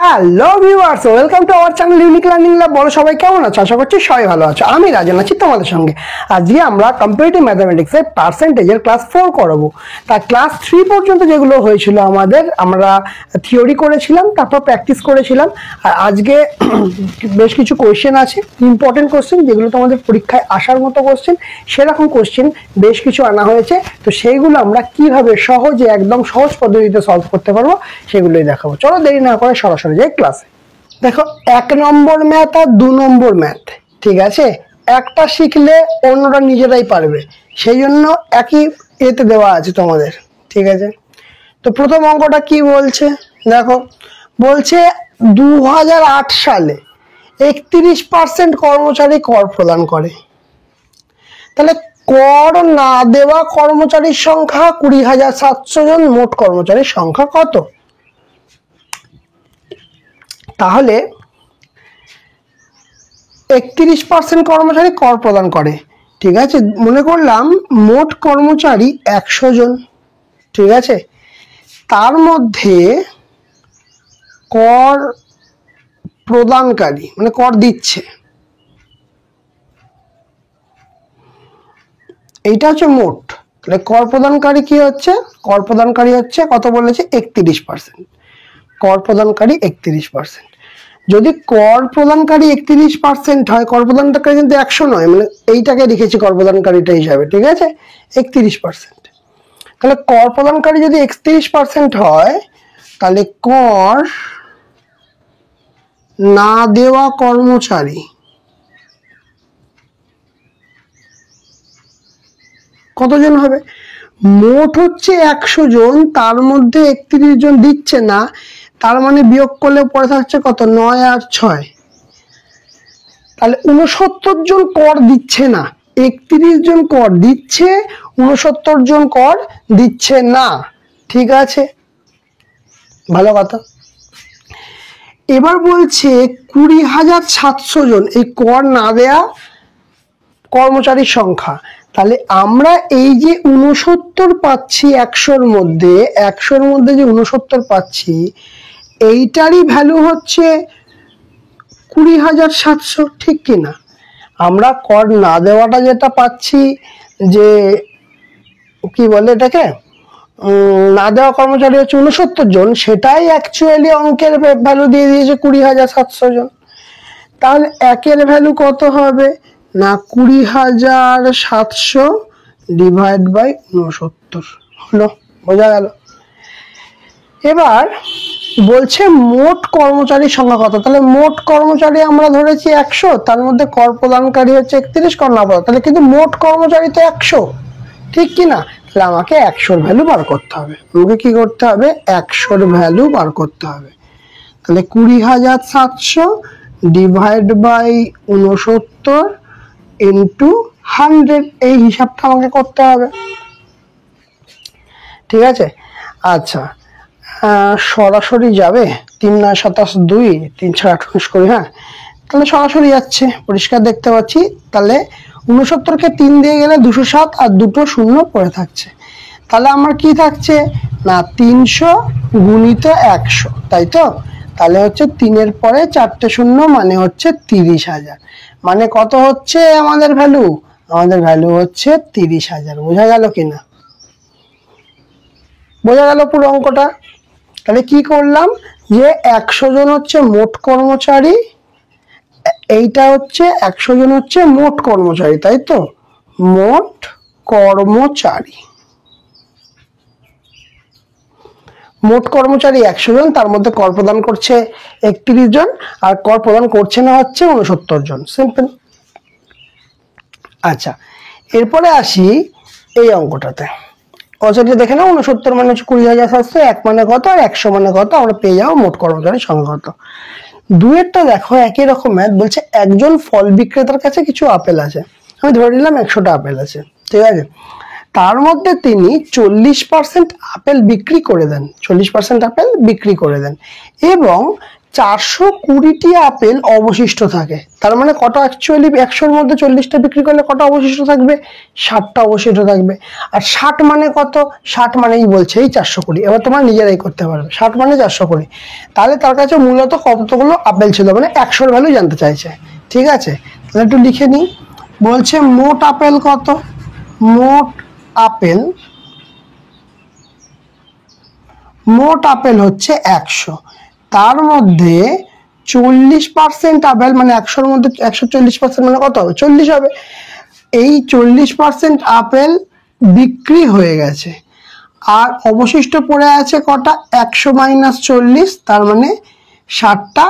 Hello viewers, welcome to our channel unique learning lab. বলো সবাই কেমন আছো? আশা করছি সবাই ভালো আছো। আমি রাজন আছি তোমাদের সঙ্গে। আজকে আমরা কম্পারেটিভ ম্যাথামেটিক্সের পার্সেন্টেজের ক্লাস 4 করাবো। তা ক্লাস 3 পর্যন্ত যেগুলো হয়েছিল আমরা থিওরি করেছিলাম, তারপর প্র্যাকটিস করেছিলাম। আর আজকে বেশ কিছু কোয়েশ্চেন আছে, ইম্পর্টেন্ট কোয়েশ্চেন, যেগুলো তোমাদের পরীক্ষায় আসার মতো কোয়েশ্চেন, সেরকম কোয়েশ্চেন বেশ কিছু আনা হয়েছে। তো সেইগুলো আমরা কিভাবে সহজে, একদম সহজ পদ্ধতিতে সলভ করতে পারবো সেগুলোই দেখাবো। চলো দেরি না করে সরাসরি যাই ক্লাসে। দেখো, 1 নম্বর ম্যাথ আর 2 নম্বর ম্যাথ, ঠিক আছে, একটা শিখলে অন্যরা নিজেরাই পারবে, সেই জন্য একই এতে দেওয়া আছে তোমাদের, ঠিক আছে। তো প্রথম অঙ্কটা কি বলছে দেখো, বলছে 2008 সালে 31% কর্মচারী কর প্রদান করে। তাহলে কর না দেওয়া কর্মচারীর সংখ্যা 20,700 জন, মোট কর্মচারীর সংখ্যা কত? তাহলে 31% কর্মচারী কর প্রদান করে, ঠিক আছে। মনে করলাম মোট কর্মচারী 100 জন, ঠিক আছে। তার মধ্যে কর প্রদানকারী মানে কর দিচ্ছে, এইটা হচ্ছে মোট। তাহলে কর প্রদানকারী কি হচ্ছে? কর প্রদানকারী হচ্ছে কত বলেছে? 31%। কর প্রদানকারী 31%। যদি কর প্রদানকারী 31% হয়, কর প্রদানকারী কিন্তু 100 নয়, মানে এইটাকে লিখেছি কর প্রদানকারীটা হিসাবে, ঠিক আছে, 31%। তাহলে কর প্রদানকারী যদি 31% হয়, তাহলে কর না দেওয়া কর্মচারী কতজন হবে? মোট হচ্ছে 100 জন, তার মধ্যে 31 জন দিচ্ছে না, তার মানে বিয়োগ করলে পরে থাকছে কত? 9 আর 6। তাহলে 69 জন কর দিচ্ছে না, 31 জন কর দিচ্ছে, 69 জন কর দিচ্ছে না, ঠিক আছে, ভালো কথা। এবার বলছে 20,700 জন এই কর না দেয়া কর্মচারীর সংখ্যা। তাহলে আমরা এই যে 69 পাচ্ছি 100-র মধ্যে, 100-র মধ্যে যে 69 পাচ্ছি, এইটারই ভ্যালু হচ্ছে 20,700, ঠিক কিনা? আমরা কর না দেওয়াটা যেটা পাচ্ছি, যে কি বলে এটাকে, না দেওয়া কর্মচারী হচ্ছে 69 জন, সেটাই অ্যাকচুয়ালি অঙ্কের ভ্যালু দিয়ে দিয়েছে 20,700 জন। তাহলে একের ভ্যালু কত হবে না? 20,700 ডিভাইড বাই 69 হলো, বোঝা গেল। এবার বলছে মোট কর্মচারীর সংখ্যা কত? তাহলে মোট কর্মচারী আমরা ধরেছি 100, তার মধ্যে কর প্রদানকারী হচ্ছে 31, কর না প্রদান, তাহলে কিন্তু মোট কর্মচারী তো 100, ঠিক কিনা? তাহলে আমাকে 100-র ভ্যালু বার করতে হবে। আমাকে কি করতে হবে? 100-র ভ্যালু বার করতে হবে। তাহলে 20,700 ডিভাইড বাই 69 ইন্টু 100, এই হিসাবটা আমাকে করতে হবে, ঠিক আছে। আচ্ছা, সরাসরি যাবে, 3 9 27 2, 3 6 28 করি, হ্যাঁ, তাহলে সরাসরি যাচ্ছে, পরিষ্কার দেখতে পাচ্ছি। তাহলে 69-কে 3 দিয়ে গেলে 207, আর দুটো শূন্য পড়ে থাকছে। তাহলে আমার কি থাকছে না? 300 গুণিত 100, তাই তো? তাহলে হচ্ছে 3-এর পরে 4টে শূন্য, মানে হচ্ছে 30,000। মানে কত হচ্ছে আমাদের ভ্যালু? আমাদের ভ্যালু হচ্ছে 30,000। বোঝা গেল কিনা? বোঝা গেল পুরো অঙ্কটা? তাহলে কি করলাম, যে 100 জন হচ্ছে মোট কর্মচারী, এইটা হচ্ছে 100 জন হচ্ছে মোট কর্মচারী, তাই তো? মোট কর্মচারী, মোট কর্মচারী 100 জন, তার মধ্যে কর প্রদান করছে 31 জন, আর কর প্রদান করছে না হচ্ছে 69 জন, সিম্পল। আচ্ছা, এরপরে আসি এই অঙ্কটাতে। অঙ্কটা দেখে নাও, 69 মানে হচ্ছে 20,700, 1 মানে কত আর 100 মানে কত, আমরা পেয়ে যাবো মোট কর্মচারীর সংখ্যা কত। দুয়েরটা দেখো, একই রকম ম্যাথ। বলছে একজন ফল বিক্রেতার কাছে কিছু আপেল আছে, আমি ধরে নিলাম 100টা আপেল আছে, ঠিক আছে। তার মধ্যে তিনি 40% আপেল বিক্রি করে দেন, 40% আপেল বিক্রি করে দেন, এবং 420টি আপেল অবশিষ্ট থাকে, তার মানে কত অ্যাকচুয়ালি 100-র মধ্যে 40টা বিক্রি করলে কত অবশিষ্ট থাকবে? 60টা অবশিষ্ট থাকবে। আর 60 মানে কত? 60 মানেই বলছে এই 420। এবার তোমরা নিজেরাই করতে পারবে, 60 মানে 420। তাহলে তার কাছে মূলত কতগুলো আপেল ছিল, মানে 100-র ভ্যালু জানতে চাইছে। ঠিক আছে, তাহলে একটু লিখে নিই। বলছে মোট আপেল কত? মোট আপেল হচ্ছে 100, তার মধ্যে 40% আপেল, মানে 100-র মধ্যে 140% মানে কত হবে? 40 হবে। এই 40% আপেল বিক্রি হয়ে গেছে, আর অবশিষ্ট পড়ে আছে কটা? 100 মাইনাস 40, তার মানে 60টা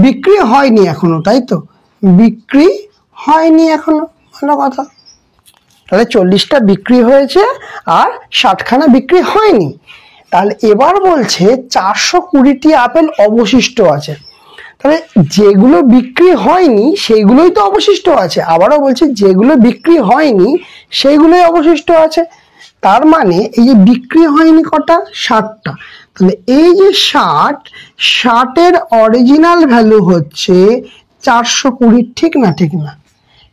বিক্রি হয়নি এখনো, তাই তো? বিক্রি হয়নি এখনো, ভালো কথা। তাহলে 40টা বিক্রি হয়েছে আর 60খানা বিক্রি হয়নি। তাহলে এবার বলছে 420টি আপেল অবশিষ্ট আছে। তাহলে যেগুলো বিক্রি হয়নি সেইগুলোই তো অবশিষ্ট আছে, আবারও বলছে যেগুলো বিক্রি হয়নি সেইগুলোই অবশিষ্ট আছে। তার মানে এই যে বিক্রি হয়নি কটা? 60টা। তাহলে এই যে 60-এর অরিজিনাল ভ্যালু হচ্ছে 420, ঠিক না? ঠিক না?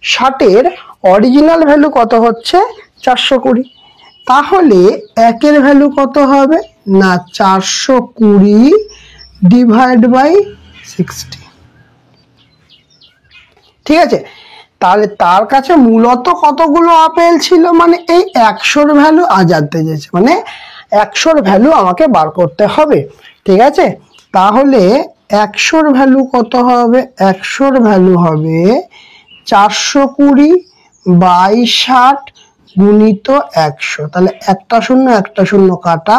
60-এর অরিজিনাল ভ্যালু কত হচ্ছে? 420। তাহলে 1-এর ভ্যালু কত হবে? না, 420 ডিভাইড বাই 60। ঠিক আছে, তাহলে তার কাছে মূলত কতগুলো আপেল ছিল, মানে এই 100-র ভ্যালু জানতে চেয়েছে, মানে 100-র ভ্যালু আমাকে বার করতে হবে। ঠিক আছে, তাহলে 100-র ভ্যালু কত হবে? 100-র ভ্যালু হবে 420 বাই 60 গুণিত 100। তাহলে একটা শূন্য কাটা,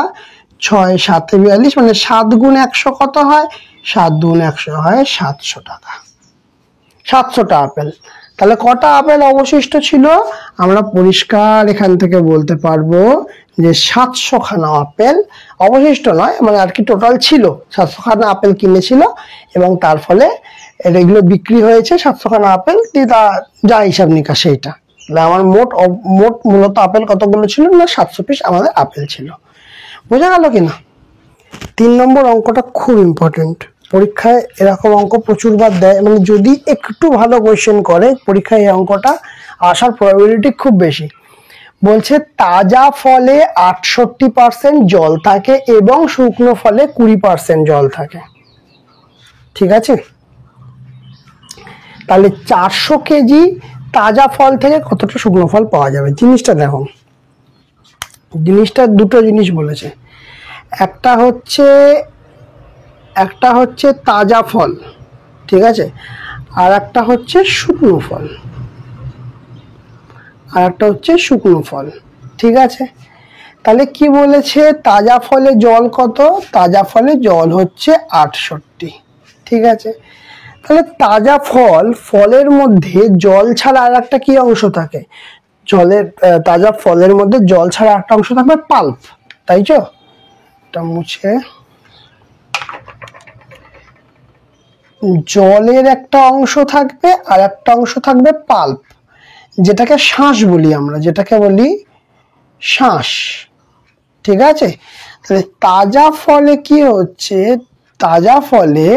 6 7 42, মানে 7 গুণ 100 কত হয়? 7 গুণ 100 হয় 700 টাকা। 700টা আপেল। তাহলে কটা আপেল অবশিষ্ট ছিল? আমরা পরিষ্কার এখান থেকে বলতে পারবো যে 700খানা আপেল অবশিষ্ট নয়, মানে আর কি টোটাল ছিল 700খানা আপেল কিনেছিল, এবং তার ফলে এগুলো বিক্রি হয়েছে 700খানা আপেল, যা হিসাব নিকাশ সেইটা। তাহলে আমার মোট মূলত আপেল কতগুলো ছিল? না, 700 পিস আমাদের আপেল ছিল। বোঝা গেল কিনা? 3 নম্বর অঙ্কটা খুব ইম্পর্টেন্ট, পরীক্ষায় এরকম অঙ্ক প্রচুরবার দেয়, মানে যদি একটু ভালো কোয়েশ্চেন করে পরীক্ষায় এই অঙ্কটা আসার প্রবাবিলিটি খুব বেশি। বলছে তাজা ফলে 68% জল থাকে এবং শুকনো ফলে 20% জল থাকে। ঠিক আছে, তাহলে 400 কেজি তাজা ফল থেকে কতটা শুকনো ফল পাওয়া যাবে? জিনিসটা দেখো, জিনিসটা দুটো জিনিস বলেছে। একটা হচ্ছে তাজা ফল, ঠিক আছে, আর একটা হচ্ছে শুকনো ফল, ঠিক আছে। তাহলে কি বলেছে? তাজা ফলে জল কত? তাজা ফলে জল হচ্ছে 68। ঠিক আছে, তাহলে তাজা ফলের মধ্যে জল ছাড়া আর একটা কি অংশ থাকে? তাজা ফলের মধ্যে জল ছাড়া একটা অংশ থাকবে পাল্প, তাই তো? এটা মুছে, জলের একটা অংশ থাকবে আর একটা অংশ থাকবে পাল্প, যেটাকে শাঁস বলি আমরা, শাঁস। ঠিক আছে, তাহলে তাজা ফলে কি হচ্ছে? তাজা ফলে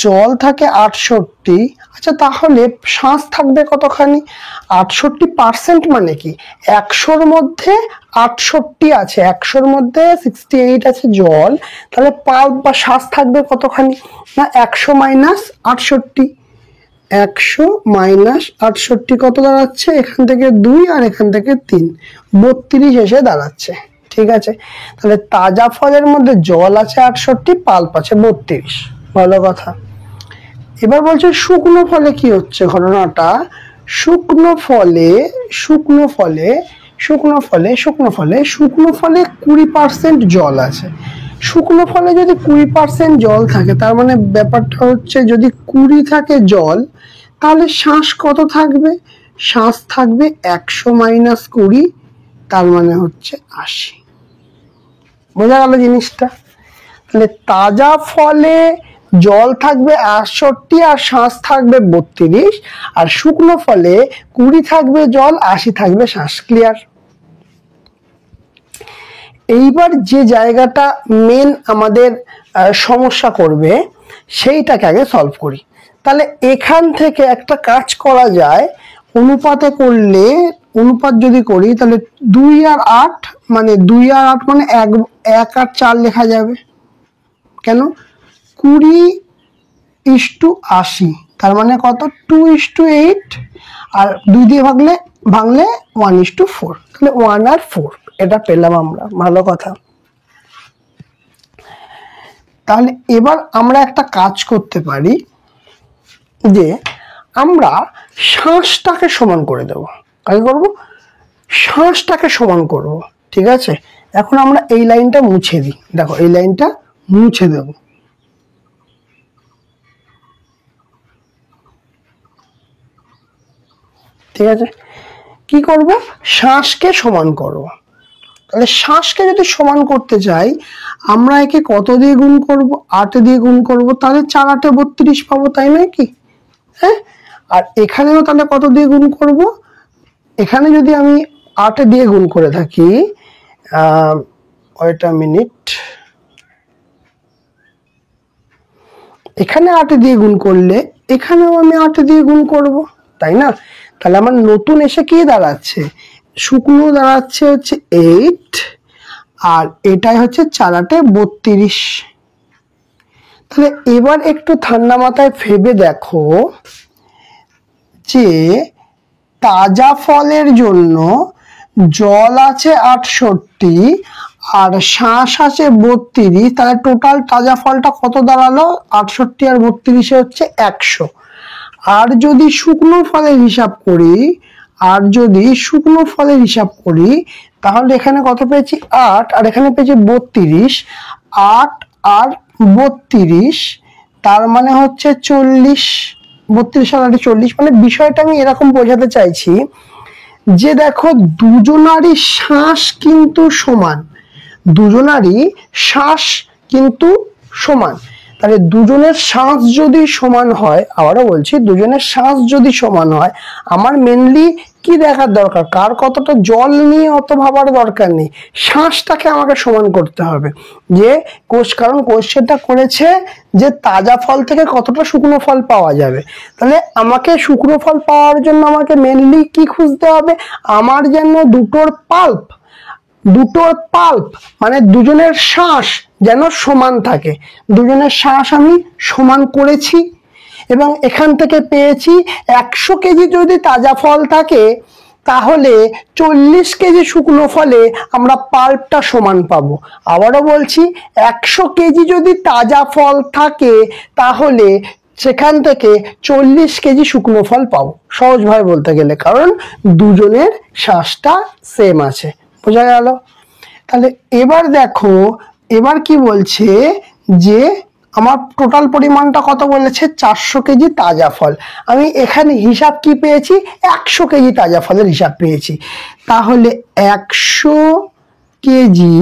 জল থাকে 68। আচ্ছা, তাহলে শাঁস থাকবে কতখানি? 68% মানে কি? 100-র মধ্যে 68 আছে, 100-র মধ্যে 68 আছে জল, তাহলে পাল্প বা শাঁস থাকবে কতখানি? না, 100 মাইনাস 68। 100 মাইনাস 68 কত দাঁড়াচ্ছে? এখান থেকে 2 আর এখান থেকে 3, 32 এসে দাঁড়াচ্ছে। ঠিক আছে, তাহলে তাজা ফলের মধ্যে জল আছে 68, পাল্প আছে 32, ভালো কথা। এবার বলছে শুকনো ফলে কি হচ্ছে ঘটনাটা? শুকনো ফলে 20% জল আছে। শুকনো ফলে যদি 20% জল থাকে, তার মানে ব্যাপারটা হচ্ছে যদি 20 থাকে জল, তাহলে শাঁস কত থাকবে? শাঁস থাকবে 100 মাইনাস 20, তার মানে হচ্ছে 80। বোঝা গেল জিনিসটা? তাহলে তাজা ফলে জল থাকবে 68 আর শাঁস থাকবে 32, আর শুকনো ফলে 20 থাকবে জল, 80 থাকবে শাঁস। ক্লিয়ার? এইবার যে জায়গাটা মেন আমাদের সমস্যা করবে সেইটাকে আগে সলভ করি। তাহলে এখান থেকে একটা কাজ করা যায়, অনুপাতে করলে, অনুপাত যদি করি তাহলে 2 আর 8 মানে 2 আর 8 মানে 1 আর 4 লেখা যাবে। কেন? 20:80, তার মানে কত? 2:8, আর 2 দিয়ে ভাঙলে 1:4, তাহলে 1 আর 4 এটা পেলাম আমরা। ভালো কথা। তাহলে এবার আমরা একটা কাজ করতে পারি যে আমরা শ্বাসটাকে সমান করে দেব। কাজ করব, শ্বাসটাকে সমান করব। ঠিক আছে, এখন আমরা এই লাইনটা মুছে দিই। দেখো এই লাইনটা মুছে দেব। ঠিক আছে, কি করব? শ্বাসকে সমান করব। তাহলে শ্বাসকে যদি সমান করতে চাই, আমরা একে কত দিয়ে গুণ করব? 8 দিয়ে গুণ করব, তাহলে 4 8 32 পাবো, তাই নয় কি? হ্যাঁ, আর এখানেও তাহলে কত দিয়ে গুণ করব? এখানে যদি আমি 8 দিয়ে গুণ করে থাকি, ওয়েট আ মিনিট, এখানে 8 দিয়ে গুণ করলে এখানেও আমি 8 দিয়ে গুণ করব, তাই না? তাহলে আমার নতুন এসে কি দাঁড়াচ্ছে? শুকনো দাঁড়াচ্ছে হচ্ছে 8, আর এটাই হচ্ছে 4 8 32। তাহলে এবার একটু ঠান্ডা মাথায় ভেবে দেখো যে তাজা ফলের জন্য জল আছে 68 আর শ্বাস আছে 32, তাহলে টোটাল তাজা ফলটা কত দাঁড়ালো? 68 আর 32 হচ্ছে 100। আর যদি শুকনো ফলের হিসাব করি, তাহলে এখানে কত পেয়েছি? 8, আর এখানে পেয়েছি 32। 8 আর 32, তার মানে হচ্ছে 40। 32 আর 40, মানে বিষয়টা আমি এরকম বোঝাতে চাইছি যে দেখো দুজনারই শ্বাস কিন্তু সমান, দুজনারই শ্বাস কিন্তু সমান। তাহলে দুজনের শ্বাস যদি সমান হয়, আবারও বলছি, দুজনের শ্বাস যদি সমান হয়, আমার মেনলি কি দেখার দরকার? কার কতটা জল নিয়ে অত ভাবার দরকার নেই, শ্বাসটাকে আমাকে সমান করতে হবে। যে কারণ কোশ্চেনটা করেছে যে তাজা ফল থেকে কতটা শুকনো ফল পাওয়া যাবে। তাহলে আমাকে শুকনো ফল পাওয়ার জন্য আমাকে মেনলি কি খুঁজতে হবে? আমার যেন দুটোর পাল্প মানে দুজনের শ্বাস যেন সমান থাকে। দুজনের শ্বাস আমি সমান করেছি এবং এখান থেকে পেয়েছি 100 কেজি যদি তাজা ফল থাকে, তাহলে 40 কেজি শুকনো ফলে আমরা পাল্পটা সমান পাবো। আবারও বলছি, 100 কেজি যদি তাজা ফল থাকে, তাহলে সেখান থেকে 40 কেজি শুকনো ফল পাবো, সহজভাবে বলতে গেলে, কারণ দুজনের শ্বাসটা সেম আছে। বোঝা গেল? তাহলে এবার দেখো, এবার কি বলছে যে আমার টোটাল পরিমাণটা কত বলেছে? 400 কেজি তাজা ফল। আমি এখানে হিসাব কি পেয়েছি? 100 কেজি তাজা ফলের হিসাব পেয়েছি। তাহলে 100 কেজি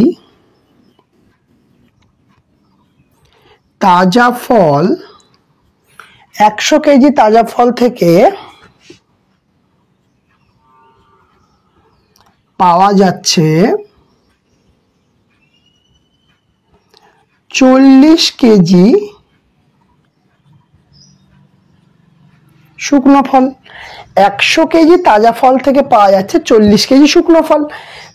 তাজা ফল, 100 কেজি তাজা ফল থেকে পাওয়া যাচ্ছে 40 কেজি শুকনো ফল। 100 কেজি তাজা ফল থেকে পাওয়া যাচ্ছে 40 কেজি শুকনো ফল।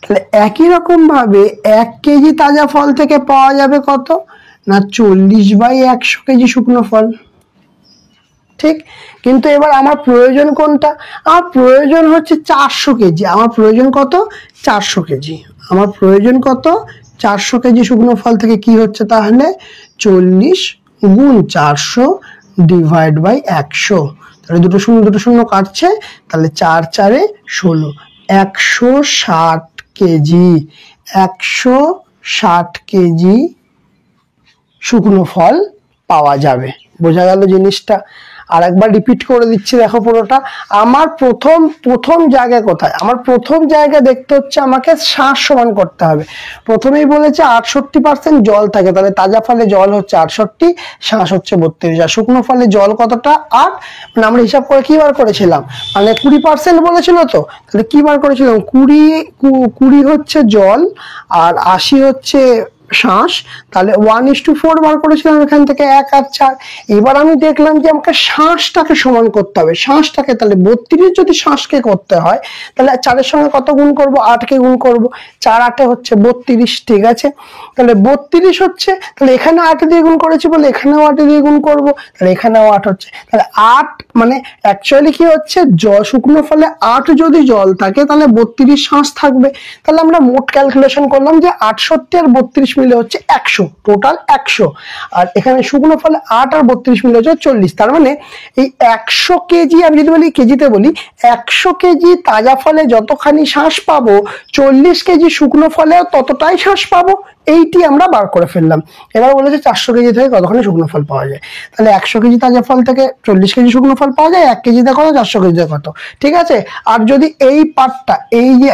তাহলে একই রকম ভাবে 1 কেজি তাজা ফল থেকে পাওয়া যাবে কত? না 40/100 কেজি শুকনো ফল। ঠিক, কিন্তু এবার আমার প্রয়োজন কোনটা? আমার প্রয়োজন হচ্ছে 400 কেজি। আমার প্রয়োজন কত? 400 কেজি। আমার প্রয়োজন কত? 400 কেজি শুকনো ফল থেকে কি হচ্ছে তাহলে? 40 গুণ 400 ডিভাইড বাই 100। তাহলে দুটো শূন্য কাটছে, তাহলে 4 4 16, 160 কেজি, 160 কেজি শুকনো ফল পাওয়া যাবে। বোঝা গেল জিনিসটা? আর একবার রিপিট করে দিচ্ছি, দেখো পুরোটা। আমার প্রথম প্রথম জায়গা কোথায়? আমার প্রথম জায়গা দেখতে হচ্ছে আমাকে শ্বাস সমান করতে হবে। প্রথমেই বলেছে 68% জল থাকে, তাহলে তাজা ফলে জল হচ্ছে 68, শ্বাস হচ্ছে 32, আর শুকনো ফলে জল কতটা? 8। মানে আমরা হিসাব করে কি বার করেছিলাম, মানে 20% বলেছিল তো, তাহলে কি বার করেছিলাম? 20 হচ্ছে জল আর 80 হচ্ছে শ্বাস, তাহলে 1:4 বার করেছিলাম এখান থেকে, 1 আর 4। এবার আমি দেখলাম যে আমাকে শ্বাসটাকে সমান করতে হবে, শ্বাসটাকে, তাহলে 32 যদি শ্বাসকে করতে হয় তাহলে 4-এর সঙ্গে কত গুণ করব? 8-কে গুণ করব, 4 8 হচ্ছে 32, ঠিক আছে? তাহলে 32 হচ্ছে, তাহলে এখানে 8 দিয়ে গুণ করেছি বলে এখানেও 8 দিয়ে গুণ করব, তাহলে এখানেও 8 হচ্ছে, তাহলে 8 মানে অ্যাকচুয়ালি কি হচ্ছে, জল শুকনো ফলে 8 যদি জল থাকে তাহলে 32 শ্বাস থাকবে। তাহলে আমরা মোট ক্যালকুলেশন করলাম যে 68 আর 32 মিলে হচ্ছে 100, টোটাল 100। আর এখানে শুকনো ফলে 8 আর 32 মিলে হচ্ছে 40। তার মানে এই 100 কেজি, আমি যদি বলি কেজিতে বলি, 100 কেজি তাজা ফলে যতখানি শ্বাস পাবো, 40 কেজি শুকনো ফলেও ততটাই শ্বাস পাবো। এইটি আমরা বার করে ফেললাম। এবার বলেছে 400 কেজি থেকে কতখানি শুকনো ফল পাওয়া যায়। তাহলে 100 কেজি তাজা ফল থেকে 40 কেজি শুকনো ফল পাওয়া যায়, 1 কেজিতে কত, 400 কেজিতে কত, ঠিক আছে? আর যদি এই পার্টটা, এই যে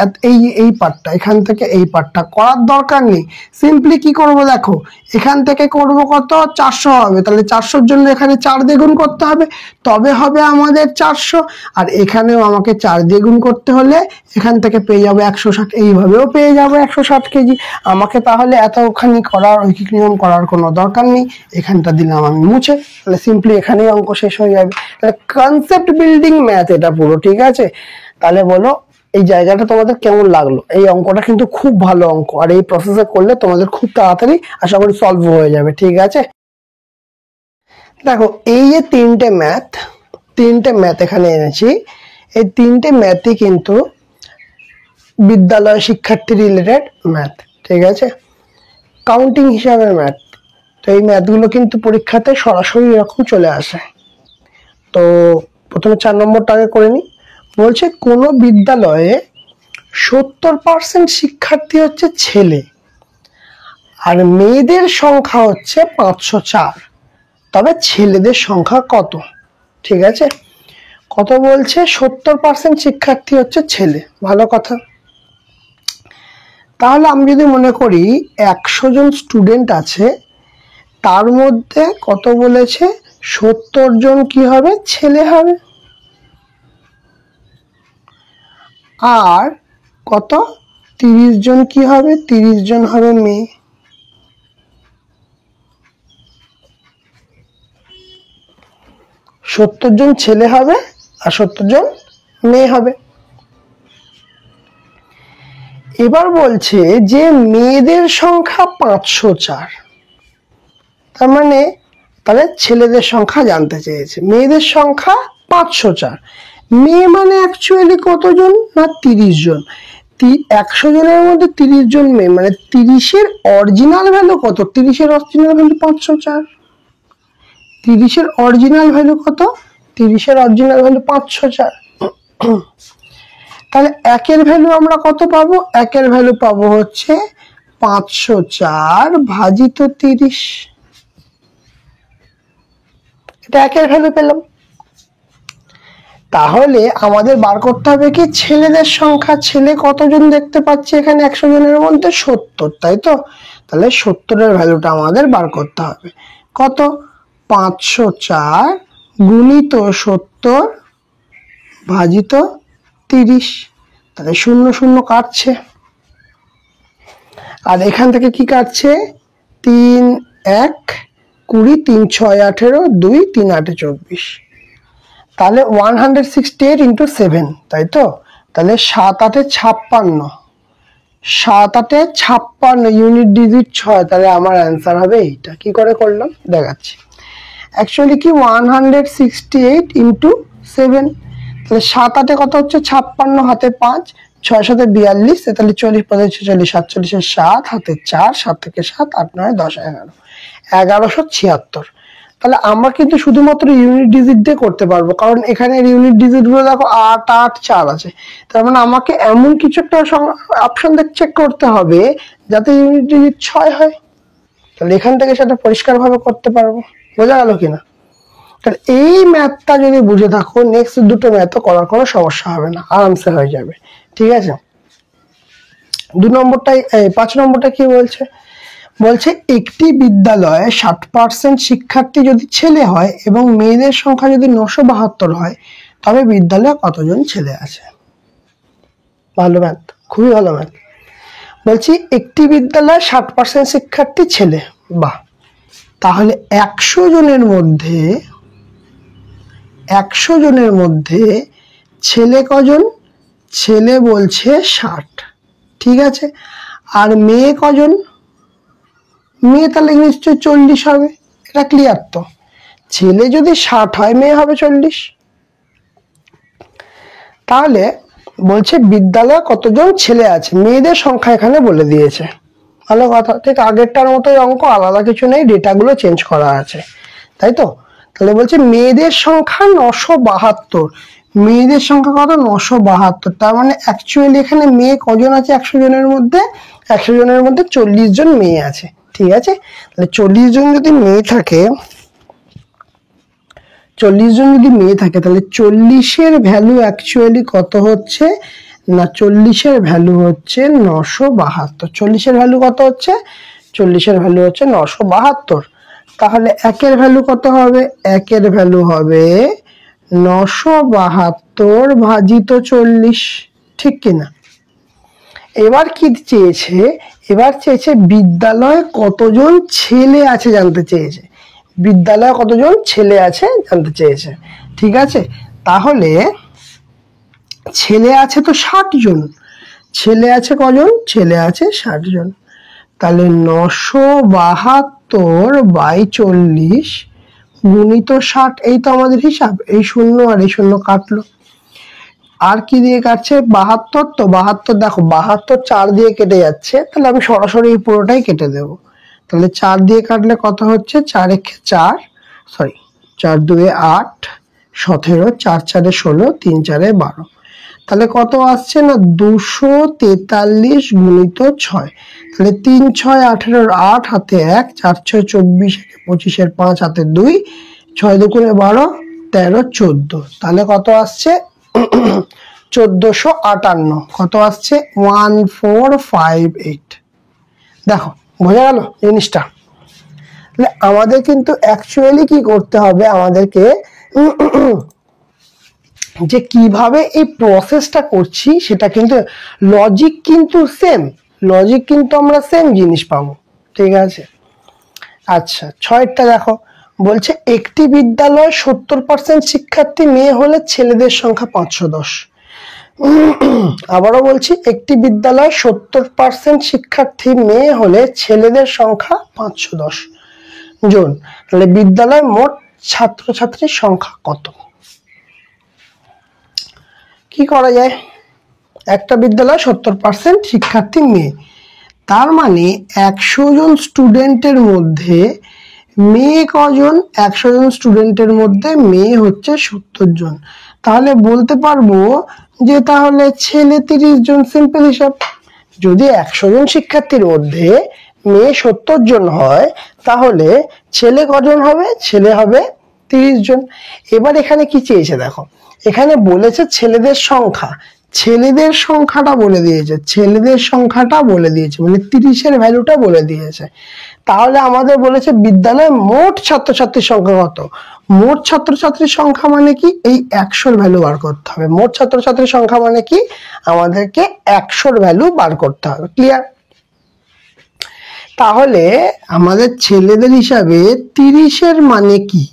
এই পার্টটা, এখান থেকে এই পার্টটা করার দরকার নেই, সিম্পলি কি করব দেখো, এখান থেকে করব কত, 400 হবে, তাহলে 400-র জন্য এখানে 4 দিয়ে গুণ করতে হবে, তবে হবে আমাদের 400। আর এখানেও আমাকে 4 দিয়ে গুণ করতে হলে এখান থেকে পেয়ে যাবো 160, এইভাবেও পেয়ে যাবো 160 কেজি। আমাকে তাহলে এতখানি করার, ঐকিক নিয়ম করার কোনো দরকার নেই, এখানটা দিলাম আমি মুছে, তাহলে সিম্পলি এখানেই অঙ্ক শেষ হয়ে যাবে। তাহলে কনসেপ্ট বিল্ডিং ম্যাথ এটা পুরো, ঠিক আছে? তাহলে বলো এই জায়গাটা তোমাদের কেমন লাগলো? এই অঙ্কটা কিন্তু খুব ভালো অঙ্ক, আর এই প্রসেসে করলে তোমাদের খুব তাড়াতাড়ি আশা করি সলভ হয়ে যাবে, ঠিক আছে? দেখো এই যে তিনটে ম্যাথ এখানে এনেছি, এই তিনটে ম্যাথই কিন্তু বিদ্যালয় শিক্ষার্থী রিলেটেড ম্যাথ, ঠিক আছে? কাউন্টিং হিসাবের ম্যাথ। তো এই ম্যাথগুলো কিন্তু পরীক্ষাতে সরাসরি এরকম চলে আসে। তো প্রথমে 4 নম্বরটা আগে করে নিই। বলছে কোনো বিদ্যালয়ে 70% শিক্ষার্থী হচ্ছে ছেলে আর মেয়েদের সংখ্যা হচ্ছে 504, তবে ছেলেদের সংখ্যা কত? ঠিক আছে, কত বলছে? 70% শিক্ষার্থী হচ্ছে ছেলে, ভালো কথা। তাহলে আমি যদি মনে করি 100 জন স্টুডেন্ট আছে, তার মধ্যে কত বলেছে? 70 জন কি হবে? ছেলে হবে। আর কত? 30 জন কি হবে? 30 জন হবে মেয়ে। সত্তর জন ছেলে হবে আর 70 জন মেয়ে হবে। এবার বলছে যে মেয়েদের সংখ্যা 504, তার মানে তাহলে ছেলেদের সংখ্যা জানতে চেয়েছে। মেয়েদের সংখ্যা 504, মেয়ে মানে অ্যাকচুয়ালি কতজন? না 30 জন। 100 জনের মধ্যে 30 জন মেয়ে, মানে 30-এর অরিজিনাল ভ্যালু কত? 30-এর অরিজিনাল ভ্যালু 504। 30-এর অরিজিনাল ভ্যালু কত? 30-এর অরিজিনাল ভ্যালু 504। তাহলে 1-এর ভ্যালু আমরা কত পাবো? 1-এর ভ্যালু পাবো হচ্ছে 504 ভাজিত 30, এটা 1-এর ভ্যালু পেলাম। তাহলে আমাদের বার করতে হবে কি? ছেলেদের সংখ্যা। ছেলে কতজন দেখতে পাচ্ছি এখানে 100 জনের মধ্যে? 70, তাই তো? তাহলে 70-এর ভ্যালুটা আমাদের বার করতে হবে। কত? 504 গুণিত 70 ভাজিত 30, তাহলে 0 0 কাটছে। আর এখান থেকে কি কাটছে? 3 1 20, 3 6 18, 2 3 8 24, তাহলে 168 ইন্টু 7, তাই তো? তাহলে 7 8 56, 7 8 56 ইউনিট ডিজিট 6, তাহলে আমার অ্যান্সার হবে এইটা। কি করে করলাম দেখাচ্ছি। অ্যাকচুয়ালি কি 168 ইন্টু 7, তাহলে 7 8 কত হচ্ছে? 56, হাতে 5, 6 7 42, তাহলে 40 45 46 47, 7 হাতে 4, 7 থেকে 7 8 9 10 11, 1176। তাহলে আমরা কিন্তু শুধুমাত্র ইউনিট ডিজিট দিয়ে করতে পারবো, কারণ এখানে ইউনিট ডিজিট গুলো দেখো 8 8 4 আছে। তার মানে আমাকে এমন কিছু একটা অপশন চেক করতে হবে যাতে ইউনিট ডিজিট 6 হয়। তাহলে এখান থেকে সেটা পরিষ্কারভাবে করতে পারবো। বোঝা গেল কিনা? তাহলে এই ম্যাথটা যদি বুঝে থাকো নেক্সট দুটো ম্যাথও করার কোনো সমস্যা হবে না, আরামসে হয়ে যাবে। ঠিক আছে, 5 নম্বরটা কি বলছে? বলছে একটি বিদ্যালয়ে 60% শিক্ষার্থী যদি ছেলে হয় এবং মেয়েদের সংখ্যা যদি 972 হয় তবে বিদ্যালয়ে কতজন ছেলে আছে? ভালো ম্যাথ, খুবই ভালো ম্যাথ। বলছি একটি বিদ্যালয়ে 60% শিক্ষার্থী ছেলে, বাহ, তাহলে 100 জনের মধ্যে ছেলে কজন? ছেলে বলছে 60, ঠিক আছে। আর মেয়ে কজন? মেয়ে তাহলে নিশ্চয় 40 হবে, এটা ক্লিয়ার তো। ছেলে যদি 60 হয় মেয়ে হবে 40। তাহলে বলছে বিদ্যালয়ে কতজন ছেলে আছে, মেয়েদের সংখ্যা এখানে বলে দিয়েছে। ভালো কথা, ঠিক আগেরটার মতোই অঙ্ক, আলাদা কিছু নেই, ডেটাগুলো চেঞ্জ করা আছে, তাই তো। তাহলে বলছে মেয়েদের সংখ্যা 972, মেয়েদের সংখ্যা কত? 972। তার মানে অ্যাকচুয়ালি এখানে মেয়ে কজন আছে 100 জনের মধ্যে? 100 জনের মধ্যে 40 জন মেয়ে আছে, ঠিক আছে। তাহলে 40 জন যদি মেয়ে থাকে, 40 জন যদি মেয়ে থাকে তাহলে 40-এর ভ্যালু অ্যাকচুয়ালি কত হচ্ছে না? 40-এর ভ্যালু হচ্ছে 972। 40-এর ভ্যালু কত হচ্ছে? 40-এর ভ্যালু হচ্ছে 972। তাহলে 1-এর ভ্যালু কত হবে? 1-এর ভ্যালু হবে 972 ভাজিত 40, ঠিক কিনা? এবার কি চেয়েছে? এবার চেয়েছে বিদ্যালয়ে কতজন ছেলে আছে জানতে চেয়েছে, বিদ্যালয়ে কতজন ছেলে আছে জানতে চেয়েছে, ঠিক আছে। তাহলে ছেলে আছে তো 60 জন, ছেলে আছে কজন? ছেলে আছে 60 জন। তাহলে 972 বাই 40 গুণিত 60, এই তো আমাদের হিসাব। এই শূন্য আর এই শূন্য কাটলো, আর কি দিয়ে কাটছে? 72। তো 72 দেখো 72 4 দিয়ে কেটে যাচ্ছে, তাহলে আমি সরাসরি এই পুরোটাই কেটে দেব। তাহলে 4 দিয়ে কাটলে কত হচ্ছে? 4 একে 4, সরি 4 2 8, 17, 4 4 16, 3 4 12। তাহলে কত আসছে না? 243 গুণিত 6। তাহলে 3 6 18, 8 হাতে 1, 4 6 24, 25 5 হাতে 2, 6 2 12, 13 14। তাহলে কত আসছে? 1458। কত আসছে? 1458। দেখো বোঝা গেল জিনিসটা। তাহলে আমাদের কিন্তু অ্যাকচুয়ালি কি করতে হবে, আমাদেরকে যে কিভাবে এই প্রসেসটা করছি সেটা কিন্তু লজিক কিন্তু সেম, লজিক কিন্তু আমরা সেম জিনিস পাবো, ঠিক আছে। আচ্ছা 6টা দেখো, বলছে একটি বিদ্যালয়ে 70% শিক্ষার্থী মেয়ে হলে ছেলেদের সংখ্যা 510। আবারও বলছি, একটি বিদ্যালয়ে 70% শিক্ষার্থী মেয়ে হলে ছেলেদের সংখ্যা 510 জন। তাহলে বিদ্যালয়ে মোট ছাত্রছাত্রীর সংখ্যা কত? কি করা যায়? একটা বিদ্যালয়ে 70% শিক্ষার্থী মেয়ে, তার মানে 100 জন স্টুডেন্টের মধ্যে মেয়ে কজন? 100 জন স্টুডেন্টের মধ্যে মেয়ে হচ্ছে 70 জন। তাহলে বলতে পারবো যে তাহলে ছেলে 30 জন। সিম্পল হিসাব। যদি 100 জন শিক্ষার্থীর মধ্যে মেয়ে 70 জন হয় তাহলে ছেলে কজন হবে? ছেলে হবে 30 জন। এবার এখানে কি চেয়েছে দেখো, এখানে বলেছে ছেলেদের সংখ্যা, ছেলেদের সংখ্যাটা বলে দিয়েছে, ছেলেদের সংখ্যাটা বলে দিয়েছে মানে 30-এর ভ্যালুটা বলে দিয়েছে। তাহলে আমাদের বলেছে বিদ্যালয়ে মোট ছাত্রছাত্রীর সংখ্যা কত? মোট ছাত্রছাত্রীর সংখ্যা মানে কি? এই 100-র ভ্যালু বার করতে হবে। মোট ছাত্রছাত্রীর সংখ্যা মানে কি? আমাদেরকে 100-র ভ্যালু বার করতে হবে। ক্লিয়ার? তাহলে আমাদের ছেলেদের হিসাবে 30-এর মানে কি?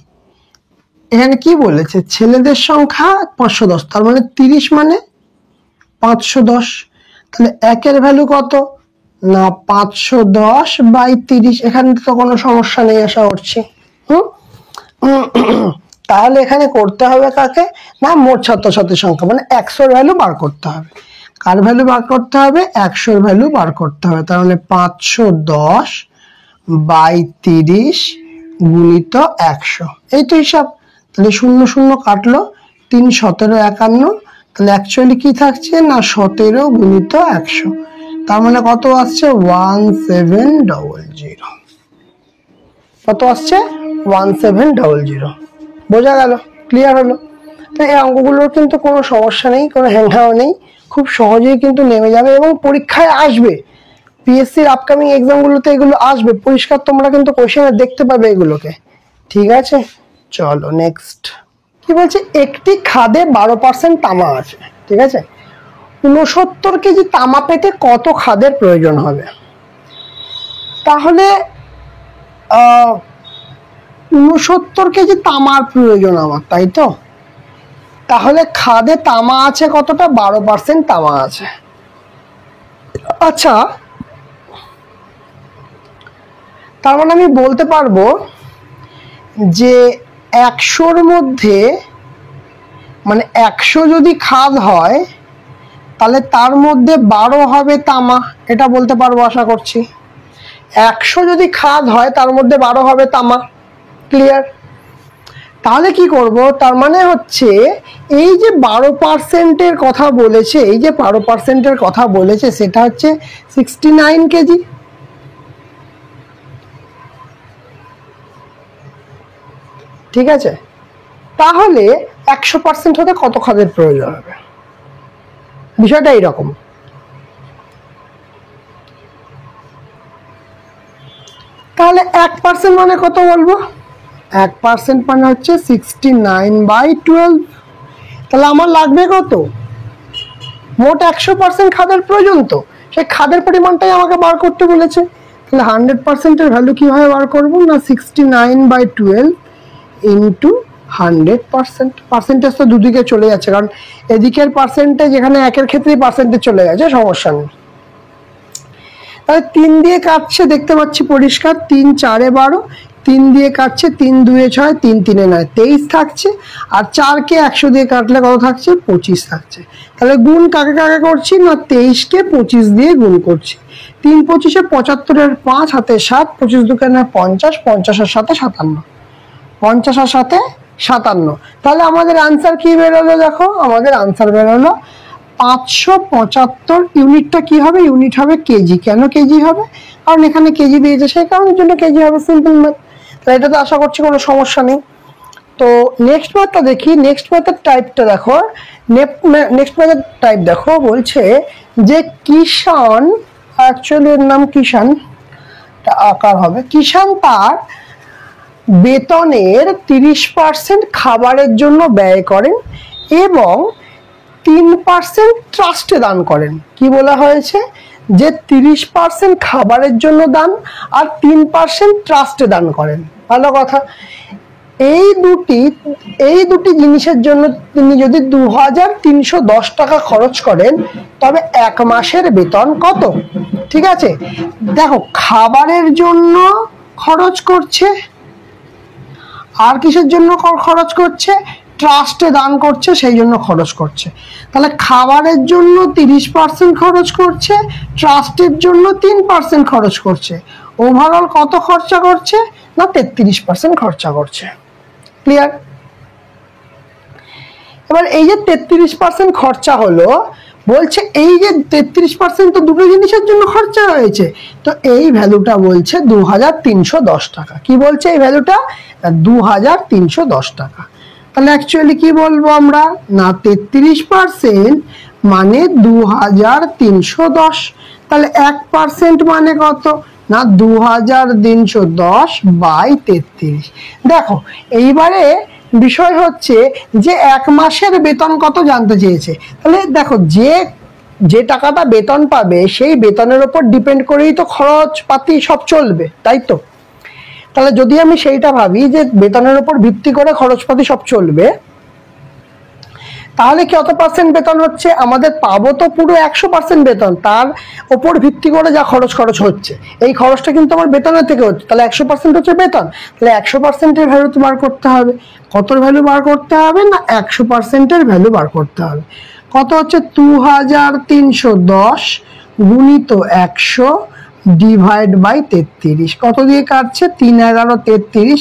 এখানে কি বলেছে? ছেলেদের সংখ্যা 510, তার মানে 30 মানে 510। তাহলে 1-এর ভ্যালু কত না? 510 বাই 30। এখানে তো কোনো সমস্যা নেই আশা করছি। তাহলে এখানে করতে হবে কাকে না? মোট ছাত্রছাত্রীর সংখ্যা মানে 100-র ভ্যালু বার করতে হবে। কার ভ্যালু বার করতে হবে? 100-র ভ্যালু বার করতে হবে। তার মানে 510 বাই 30 গুণিত 100, এই তো হিসাব। তাহলে 0 0 কাটলো, 3 17 51। তাহলে অ্যাকচুয়ালি কি থাকছে না? 17 গুণিত 100। তার মানে কত আসছে? 1700। কত আসছে? 1700। বোঝা গেল? ক্লিয়ার হলো? তো এই অঙ্কগুলোর কিন্তু কোনো সমস্যা নেই, কোনো হ্যাংহাও নেই, খুব সহজেই কিন্তু নেমে যাবে এবং পরীক্ষায় আসবে। পিএসসির আপকামিং এক্সামগুলোতে এগুলো আসবে, পরিষ্কার তোমরা কিন্তু কোশ্চেনে দেখতে পাবে এগুলোকে। ঠিক আছে, চলো নেক্সট। কি বলছে, একটি খাদে 12% তামা আছে। ঠিক আছে, 69 কেজি তামা পেতে কত খাদের প্রয়োজন হবে? তাহলে 69 কেজি তামার প্রয়োজন আমার, তাই তো? তাহলে খাদে তামা আছে কতটা? 12% তামা আছে। আচ্ছা, তার মানে আমি বলতে পারবো যে 100-র মধ্যে, মানে 100 যদি খাদ হয় তাহলে তার মধ্যে 12 হবে তামা, এটা বলতে পারবো আশা করছি। 100 যদি খাদ হয় তার মধ্যে 12 হবে তামা। ক্লিয়ার? তাহলে কি করব, তার মানে হচ্ছে এই যে 12%-এর কথা বলেছে, এই যে 12%-এর কথা বলেছে সেটা হচ্ছে 69 কেজি। ঠিক আছে, তাহলে 100% হতে কত খাদের প্রয়োজন হবে? বিষয়টা এইরকম। তাহলে 1% মানে কত বলবো? 1% মানে হচ্ছে 69/12। তাহলে আমার লাগবে কত? মোট 100% খাদের প্রয়োজন, তো সেই খাদের পরিমাণটাই আমাকে বার করতে বলেছে। তাহলে 100%-এর ভ্যালু কিভাবে বার করবো? না 69/12 ইন্টু 100%। পার্সেন্টেজ তো দুদিকে চলে যাচ্ছে, কারণ এদিকের পার্সেন্টেজ এখানে একের ক্ষেত্রেই পার্সেন্টেজ চলে গেছে, সমস্যা নেই। তাহলে 3 দিয়ে কাটছে, দেখতে পাচ্ছি পরিষ্কার, 3 4 এ 12, 3 দিয়ে কাটছে, 3 2 এ 6, 3 3 এ 9, 23 থাকছে। আর 4-কে 100 দিয়ে কাটলে কত থাকছে? 25 থাকছে। তাহলে গুণ কাকে কাকে করছি? না 23-কে 25 দিয়ে গুণ করছি। 3 25-এ 75-এর 5 হাতে 7, 25 দুগুণে 50, 50-এর সাথে 57, 50 আর সাথে 57। তাহলে আমাদের আনসার কি বেরোলো? দেখো, আমাদের আনসার বেরোলো 575। ইউনিটটা কি হবে? ইউনিট হবে কেজি। কেন কেজি হবে? কারণ এখানে কেজি দিয়েছে, সেই কারণের জন্য কেজি হবে, সিম্পল ম্যাথ। তাহলে এটা তো আশা করছি কোনো সমস্যা নেই। তো নেক্সট ম্যাথটা দেখি। নেক্সট ম্যাথের টাইপটা দেখো, নেক্সট ম্যাথের টাইপ দেখো, বলছে যে কিষান, অ্যাকচুয়ালি এর নাম কিষান, আকার হবে, কিষান তার বেতনের 30% খাবারের জন্য ব্যয় করেন এবং 3% ট্রাস্টে দান করেন। কি বলা হয়েছে? যে 30% খাবারের জন্য দান আর 3% ট্রাস্টে দান করেন। ভালো কথা। এই দুটি জিনিসের জন্য তিনি যদি 2310 টাকা খরচ করেন, তবে 1 মাসের বেতন কত? ঠিক আছে, দেখো, খাবারের জন্য খরচ করছে, আর কিসের জন্য খরচ করছে? ট্রাস্টে দান করছে, সেই জন্য খরচ করছে। তাহলে খাবারের জন্য 30% খরচ করছে, ট্রাস্টের জন্য 3% খরচ করছে। ওভারঅল কত খরচা করছে? না 33% খরচা করছে। ক্লিয়ার? এবার এই যে 33% খরচা হলো, বলছে এই যে 33% তো দুটো জিনিসের জন্য খরচা হয়েছে, তো এই ভ্যালুটা বলছে 2310 টাকা। কি বলছে এই ভ্যালুটা? 2310 টাকা। তাহলে অ্যাকচুয়ালি কি বলবো আমরা? না 33% মানে 2310। তাহলে 1% মানে কত? না 2310/33। দেখো, এইবারে বিষয় হচ্ছে যে 1 মাসের বেতন কত জানতে চেয়েছে। তাহলে দেখো, যে টাকাটা বেতন পাবে সেই বেতনের উপর ডিপেন্ড করেই তো খরচপাতি সব চলবে, তাই তো? তাহলে যদি আমি সেইটা ভাবি যে বেতনের উপর ভিত্তি করে খরচপাতি সব চলবে, তাহলে কত পার্সেন্ট বেতন হচ্ছে? আমাদের পাবো তো পুরো 100% বেতন, তার উপর ভিত্তি করে যা খরচ হচ্ছে, এই খরচটা কিন্তু আমার বেতনের থেকে হচ্ছে। তাহলে 100% হচ্ছে বেতন, তাহলে 100%-এর ভ্যালু তো বার করতে হবে। কতর ভ্যালু বার করতে হবে? না 100%-এর ভ্যালু বার করতে হবে। কত হচ্ছে? 2310 গুণিত 100 ডিভাইড বাই 33। কত দিয়ে কাটছে? 3 11 33,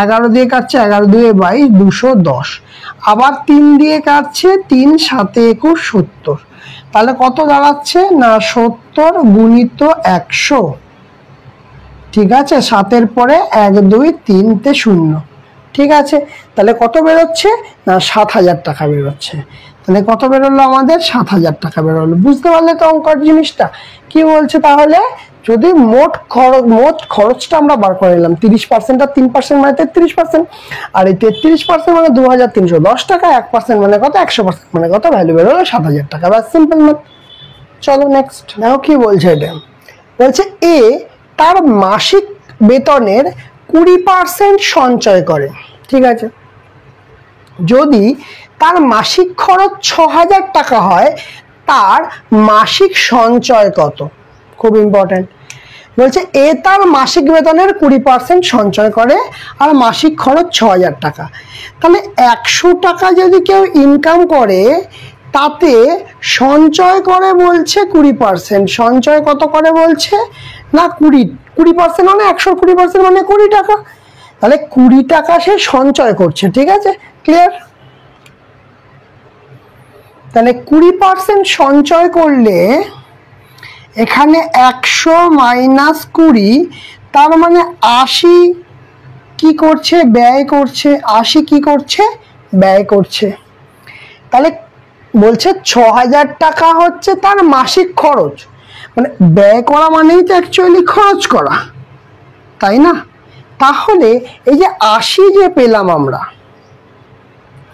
11 দিয়ে কাটছে, 11 2 22, 210। আবার 3 দিয়ে কাটছে, 3 7 21 70। তাহলে কত দাঁড়াচ্ছে? না 70 গুণিত 100। ঠিক আছে, 7-এর পরে 1 2 3 তে 0। ঠিক আছে, তাহলে কত বেরোচ্ছে না 7,000 টাকা বেরোচ্ছে। তাহলে কত বেরোলো আমাদের 7,000 টাকা বেরোলো। বুঝতে পারলে তো অঙ্কের জিনিসটা কি বলছে? তাহলে যদি মোট খরচটা আমরা বার করে নিলাম 30% আর 3% মানে 33%, আর এই 33% মানে 2,310 টাকা, 1% মানে কত 100% মানে কত ভ্যালু বেরোলো 7,000 টাকা। ব্যাস সিম্পল ম্যাথ। চলো নেক্সট দেখো কি বলছে। এটা বলছে এ তার মাসিক বেতনের 20% সঞ্চয় করে। ঠিক আছে, যদি তার মাসিক খরচ 6,000 টাকা হয় তার মাসিক সঞ্চয় কত? খুব ইম্পর্টেন্ট। বলছে এ তার মাসিক বেতনের 20% সঞ্চয় করে আর মাসিক খরচ 6,000 টাকা। তাহলে 100 টাকা যদি কেউ ইনকাম করে তাতে সঞ্চয় করে বলছে 20%। সঞ্চয় কত করে বলছে না 20% মানে 120% মানে 20 টাকা। তাহলে 20 টাকা সে সঞ্চয় করছে। ঠিক আছে, ক্লিয়ার? তাহলে 20% সঞ্চয় করলে এখানে 100 মাইনাস 20, তার মানে 80 কি করছে? ব্যয় করছে। 80 কি করছে? ব্যয় করছে। তাহলে বলছে 6,000 টাকা হচ্ছে তার মাসিক খরচ, মানে ব্যয় করা মানেই তো অ্যাকচুয়ালি খরচ করা, তাই না? তাহলে এই যে 80 যে পেলাম আমরা,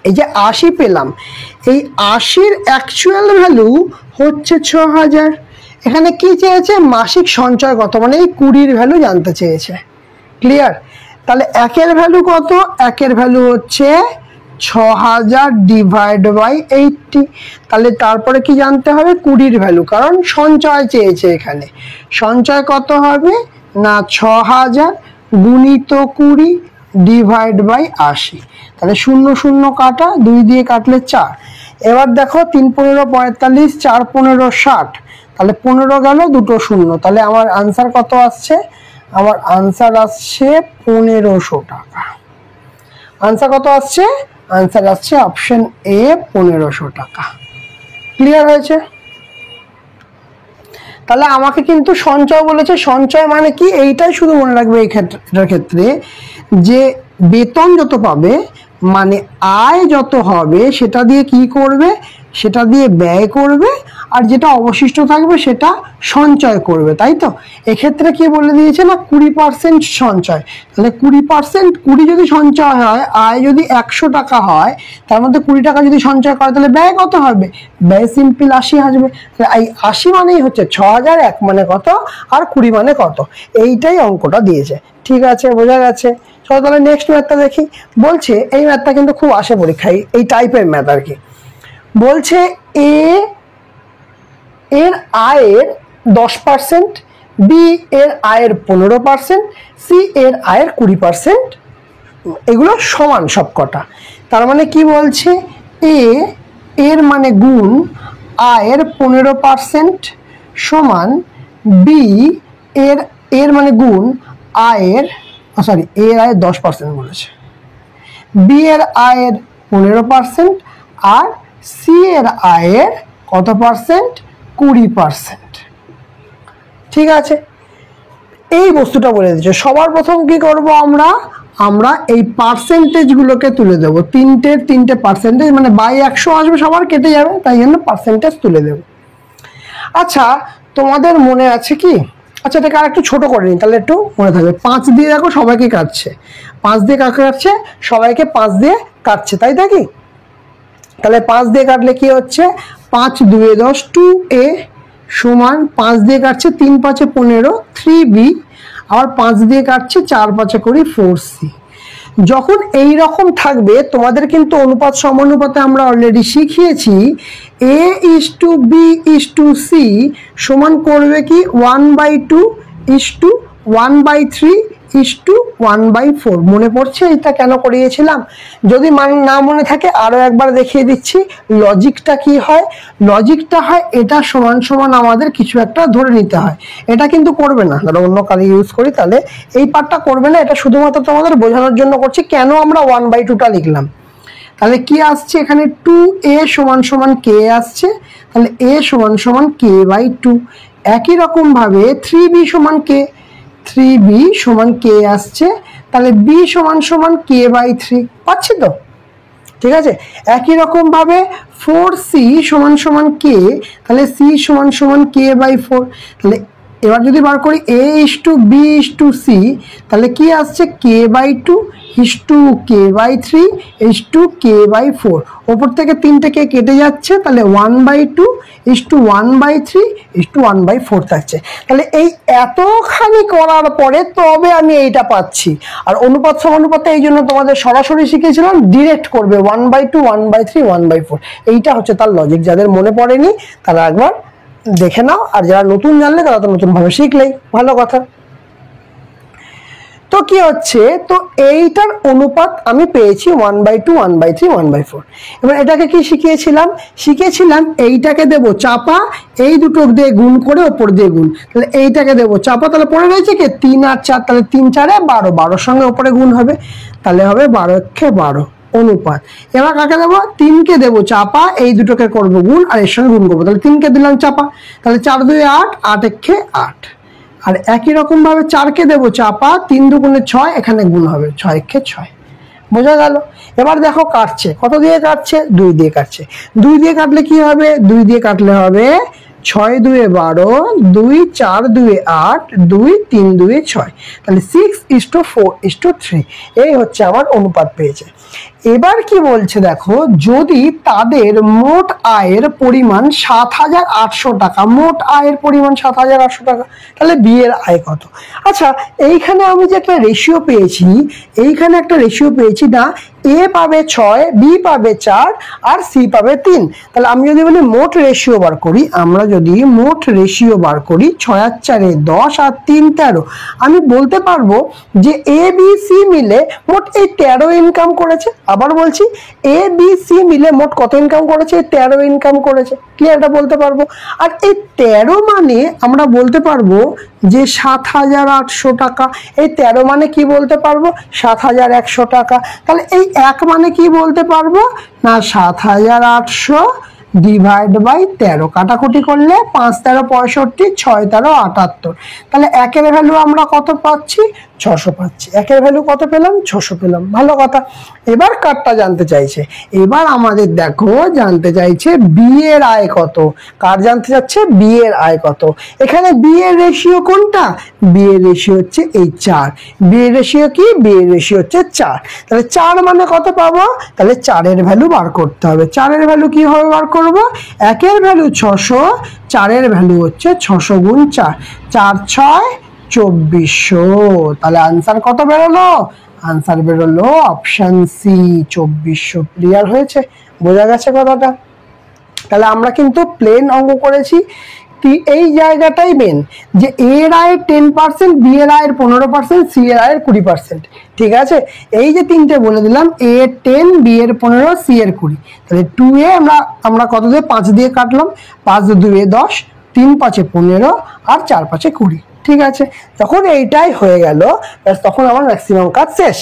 এই যে 80 পেলাম, এই 80-র অ্যাকচুয়াল ভ্যালু হচ্ছে 6,000। এখানে কি চেয়েছে? মাসিক সঞ্চয় কত, মানে এই 20-র ভ্যালু জানতে চেয়েছে। ক্লিয়ার? তাহলে 1-এর ভ্যালু কত? 1-এর ভ্যালু হচ্ছে 6,000 ডিভাইড বাই 80। তাহলে তারপরে কি জানতে হবে? 20-র ভ্যালু, কারণ সঞ্চয় চেয়েছে। এখানে সঞ্চয় কত হবে না 6,000 গুণিত 20 ডিভাইড বাই 80। তাহলে 0 0 কাটা, 2 দিয়ে কাটলে 4। এবার দেখো 3 15 45, 4 15 60, তাহলে 15 গেল, দুটো 0। তাহলে আমার আনসার কত আসছে? আমার আনসার আসছে 1,500 টাকা। আনসার কত আসছে? আনসার আসছে অপশন এ 1,500 টাকা। ক্লিয়ার হয়েছে? তাহলে আমাকে কিন্তু সঞ্চয় বলেছে। সঞ্চয় মানে কি? এইটাই শুধু মনে রাখবে এটার ক্ষেত্রে, যে বেতন যত পাবে মানে আয় যত হবে সেটা দিয়ে কি করবে? সেটা দিয়ে ব্যয় করবে, আর যেটা অবশিষ্ট থাকবে সেটা সঞ্চয় করবে, তাই তো? এক্ষেত্রে কি বলে দিয়েছে না 20% সঞ্চয়। তাহলে 20%, 20 যদি সঞ্চয় হয়, আয় যদি 100 টাকা হয়, তার মধ্যে 20 টাকা যদি সঞ্চয় করে তাহলে ব্যয় কত হবে? ব্যয় সিম্পল 80 আসবে। এই 80 মানেই হচ্ছে 6,000, 1 মানে কত আর 20 মানে কত, এইটাই অঙ্কটা দিয়েছে। ঠিক আছে, বোঝা গেছে? চলো তাহলে নেক্সট ম্যাথটা দেখি। বলছে এই ম্যাথটা কিন্তু খুব আসে পরীক্ষায়, এই টাইপের ম্যাথ আর কি। বলছে এ এর আয়ের 10%, বি এর আয়ের 15%, সি এর আয়ের 20%, এগুলো সমান সবকটা। তার মানে কি বলছে? এ এর মানে গুণ আয়ের 15% সমান বি এর মানে গুণ আয়ের, সরি, এর আয়ের 10% বলেছে, বি এর আয়ের 15% আর সি এর আয়ের কত পার্সেন্ট? 20%। ঠিক আছে, এই বস্তুটা বলে দিচ্ছে। সবার প্রথম কি করব আমরা? আমরা এই পার্সেন্টেজগুলোকে তুলে দেবো। তিনটে পার্সেন্টেজ, মানে বাই 100 আসবে, সবার কেটে যাবে, তাই জন্য পার্সেন্টেজ তুলে দেব। আচ্ছা, তোমাদের মনে আছে কি? আচ্ছা, এটাকে আর একটু ছোট করে নিই, তাহলে একটু মনে থাকবে। 5 দিয়ে দেখো সবাইকে কাটছে, 5 দিয়ে কাকে কাটছে? সবাইকে 5 দিয়ে কাটছে, তাই কি? তাহলে 5 দিয়ে কাটলে কি হচ্ছে? 5 2 10, 2a সমান 5 দিয়ে কাটছে 3 5 15, 3b, আবার 5 দিয়ে কাটছে 4 5 20, 4c। যখন এই রকম থাকবে তোমাদের কিন্তু অনুপাত সমানুপাতে আমরা অলরেডি শিখিয়েছি, a:b:c সমান করবে কি 1/2 1/3 মনে পড়ছে এটা কেন করিয়েছিলাম? যদি না মনে থাকে আরো একবার দেখিয়ে দিচ্ছি। লজিকটা কি হয়? লজিকটা হয় এটা সমান সমান আমাদের কিছু একটা ধরে নিতে হয়। এটা কিন্তু করবে না, ধরো অন্য কালি ইউজ করি, তাহলে এই পার্টটা করবে না। এটা শুধুমাত্র তোমাদের বোঝানোর জন্য করছি কেন আমরা 1/2টা লিখলাম। তাহলে কি আসছে এখানে? 2a সমান সমান k আসছে, তাহলে a সমান সমান k/2। একই রকম ভাবে 3b সমান k, 3b সমান k আসছে, তাহলে বি সমান সমান কে বাই 3, পাচ্ছি তো? ঠিক আছে, একই রকম ভাবে 4c সমান সমান কে, তাহলে c সমান সমান কে বাই 4। তাহলে এবার যদি বার করি a is to b is to c, তাহলে কি আসছে K by 2 is to K by 3 is to K by 4। ওপর থেকে তিনটে কে কেটে যাচ্ছে, তাহলে 1/2 is to 1/3 is to 1/4 থাকছে। তাহলে এই এতখানি করার পরে তবে আমি এইটা পাচ্ছি। আর অনুপাত সমানুপাতে এই জন্য তোমাদের সরাসরি শিখেছিলাম ডিরেক্ট করবে 1/2 1/3 1/4, এইটা হচ্ছে তার লজিক। যাদের মনে পড়েনি তারা একবার দেখে নাও, আর যারা নতুন জানলে তারা তো নতুন ভাবে শিখলেই ভালো কথা। তো কি হচ্ছে, তো এইটার অনুপাত আমি পেয়েছি 1/2 1/3 1/4। এবার এটাকে কি শিখিয়েছিলাম এইটাকে দেবো চাপা, এই দুটো দিয়ে গুণ করে ওপর দিয়ে গুণ, তাহলে এইটাকে দেবো চাপা, তাহলে পড়ে রয়েছে কি 3 আর 4, তাহলে 3 4 12, 12 সঙ্গে ওপরে গুণ হবে, তাহলে হবে 12 × 12 অনুপাত। এবার কাকে দেবো, 3 কে দেবো চাপা, এই দুটোকে করবো গুণ আর এর সঙ্গে গুণ করবো, তাহলে 3 কে দিলাম চাপা, তাহলে 4 2 8, 8 1 8। আর একই রকম ভাবে 4 কে দেবো চাপা, 3 2 6, এখানে গুণ হবে 6 1 6। বোঝা গেল? এবার দেখো কাটছে, কত দিয়ে কাটছে, 2 দিয়ে কাটছে। 2 দিয়ে কাটলে কি হবে, 2 দিয়ে কাটলে হবে 6 2 12, 2 4 2 8, 2 3 2 6, তাহলে 6:4:3। এই হচ্ছে আমার অনুপাত পেয়েছে। এবার কি বলছে দেখো, যদি তাদের মোট আয়ের পরিমাণ 7,800 টাকা, মোট আয়ের পরিমাণ 7,800 টাকা, তাহলে বি এর আয় কত? আচ্ছা, এইখানে আমি যে একটা রেশিও পেয়েছি, এইখানে একটা রেশিও পেয়েছি না, এ পাবে 6, বি পাবে 4 আর সি পাবে 3। তাহলে আমি যদি বলি মোট রেশিও বার করি, আমরা যদি মোট রেশিও বার করি 6 আর 4 10 আর 3 13, আমি বলতে পারবো যে এ বি সি মিলে মোট এই 13 ইনকাম করেছে। আবার বলছি, এ বি সি মিলে মোট কত ইনকাম করেছে, 13 ইনকাম করেছে। ক্লিয়ারটা বলতে পারবো। আর এই 13 মানে আমরা বলতে পারবো যে 7,800 টাকা। এই 13 মানে কি বলতে পারবো, 7,100 টাকা। তাহলে এই 1 মানে কি বলতে পারবো না, 7,800 ডিভাইড বাই 13, কাটাকুটি করলে 5 13 65, 6 13 78। তাহলে 1 এর ভ্যালু আমরা কত পাচ্ছি, 600 পাচ্ছি। 1 এর ভ্যালু কত পেলাম, 600 পেলাম। ভালো কথা। এবার কারটা জানতে চাইছে, এবার আমাদের দেখো জানতে চাইছে বি এর আয় কত। কার জানতে চাচ্ছে, বি এর আয় কত। এখানে বি এর রেশিও কোনটা, বি এর রেশিও হচ্ছে এই 4। বি এর রেশিও কি, বি এর রেশিও হচ্ছে 4। তাহলে 4 মানে কত পাবো, তাহলে 4 এর ভ্যালু বার করতে হবে। 4 এর ভ্যালু কিভাবে বার করব, 1 এর ভ্যালু 600, 4 এর ভ্যালু হচ্ছে 600 গুণ 4, 4 6 2400। তাহলে আনসার কত বেরোলো, আনসার বেরোলো অপশন সি 2400। ক্লিয়ার হয়েছে, বোঝা গেছে কথাটা? তাহলে আমরা কিন্তু প্লেন অঙ্ক করেছি। এই জায়গাটাই মেন, যে এ এর আয়ের 10%, বি এর আয়ের 15%, সি এর আয়ের 20%। ঠিক আছে, এই যে তিনটে বলে দিলাম, এ এর 10, বি এর 15, সি এর 20। তাহলে 2a আমরা কত দিয়ে, 5 দিয়ে কাটলাম, 5 2 10, 3 5 15 আর 4 5 20। ঠিক আছে, যখন এইটাই হয়ে গেল তখন আমার ম্যাক্সিমাম কাজ শেষ।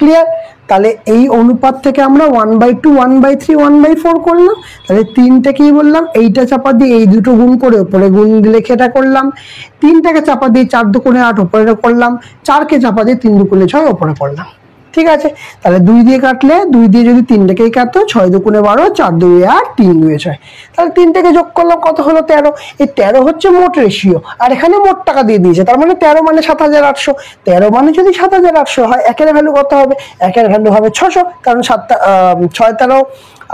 ক্লিয়ার? তাহলে এই অনুপাত থেকে আমরা 1/2 1/3 1/4 করলাম। তাহলে 3টা কি বললাম, এইটা চাপা দিয়ে এই দুটো গুণ করে উপরে গুণ লিখে এটা করলাম। 3টাকে চাপা দিয়ে 4 2 8 উপরে করলাম। 4কে চাপা দিয়ে 3 2 6 উপরে করলাম। ঠিক আছে, তাহলে 2 দিয়ে কাটলে, 2 দিয়ে যদি 3টাকেই কাটতো, 6 2 12, 4 2 8, 3 2 6, তাহলে 3টাকে যোগ করলাম, কত হলো 13। এই 13 হচ্ছে মোট রেশিও, আর এখানে মোট টাকা দিয়ে দিয়েছে, তার মানে 13 মানে 7,800। 13 মানে যদি 7,800 হয়, 1 এর ভ্যালু কত হবে, 1 এর ভ্যালু হবে 600, কারণ 6 13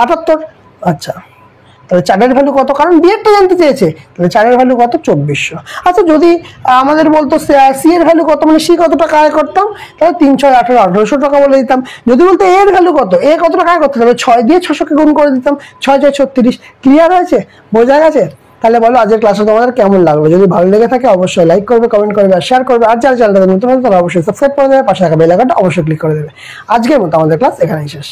78। আচ্ছা, তাহলে 4 এর ভ্যালু কত, কারণ বি এরটা জানতে চেয়েছে, তাহলে 4 এর ভ্যালু কত, 2400। আচ্ছা, যদি আমাদের বলতো সি এর ভ্যালু কত, মানে সি কত টাকা আয় করতাম, তাহলে 3 6 18 1800 টাকা বলে দিতাম। যদি বলতো এ এর ভ্যালু কত, এ কত টাকা আয় করতে, তাহলে 6 দিয়ে 600কে গুণ করে দিতাম, 6 6 36। ক্লিয়ার হয়েছে, বোঝা গেছে? তাহলে বলো আজকের ক্লাসটা তোমাদের কেমন লাগলো? যদি ভালো লেগে থাকে অবশ্যই লাইক করবে, কমেন্ট করবে আর শেয়ার করবে। আর যারা চ্যানেলটা নতুন হবে তারা অবশ্যই সাবস্ক্রাইব করে দেবে, পাশে থাকা বেল আইকনটা অবশ্যই ক্লিক করে দেবে। আজকের মতো আমাদের ক্লাস এখানেই শেষ।